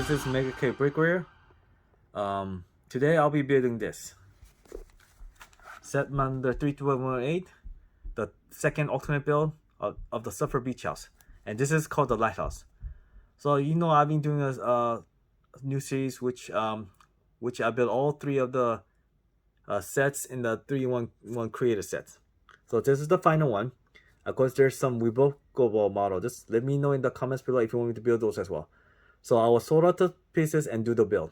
this is Mega K Brickware. Today I'll be building this set number 3218, the second alternate build of the Surfer Beach House, and this is called the Lighthouse. So you know I've been doing a new series which I built all three of the sets in the 3-in-1 creator sets. So this is the final one. Of course, there's some revocable model. Just let me know in the comments below if you want me to build those as well. So I will sort out the pieces and do the build.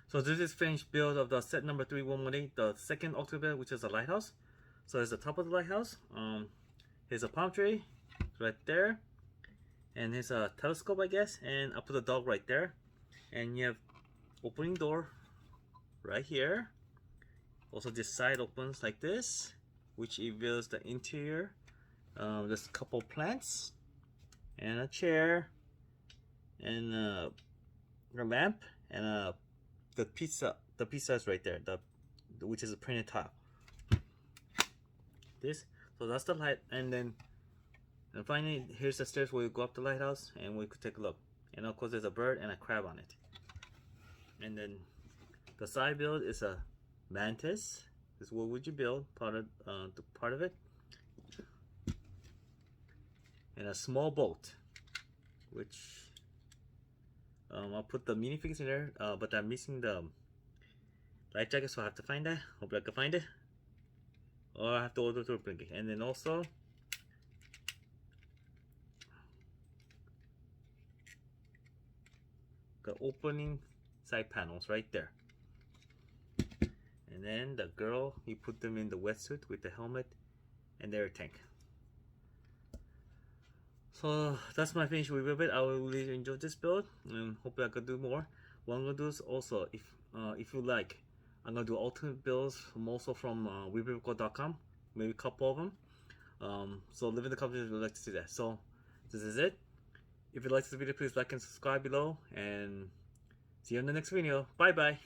So this is finished build of the set number 3118, the second alternate build, which is a lighthouse. So here's the top of the lighthouse. Here's a palm tree right there, and here's a telescope, I guess, and I put the dog right there. And you have opening door right here. Also, this side opens like this, which reveals the interior. There's a couple plants and a chair and a lamp and the pizza is right there, which is a printed tile. So that's the light, and finally here's the stairs where you go up the lighthouse, and we could take a look. And of course there's a bird and a crab on it. And then the side build is a mantis. This is what would you build, part of it, and a small boat, which I'll put the minifigures in there, but I'm missing the light jacket, so I have to find that. Hopefully I can find it, or I have to order through Brickbuilt. And then also the opening side panels right there. And then the girl, you put them in the wetsuit with the helmet and their tank. So that's my finished review of it. I really enjoyed this build, and hopefully I could do more. What I'm gonna do is also, if you like, I'm gonna do alternate builds also from Brickbuilt.com, maybe a couple of them. So leave in the comments if you'd like to see that. So this is it. If you like this video, please like and subscribe below, and see you in the next video. Bye bye.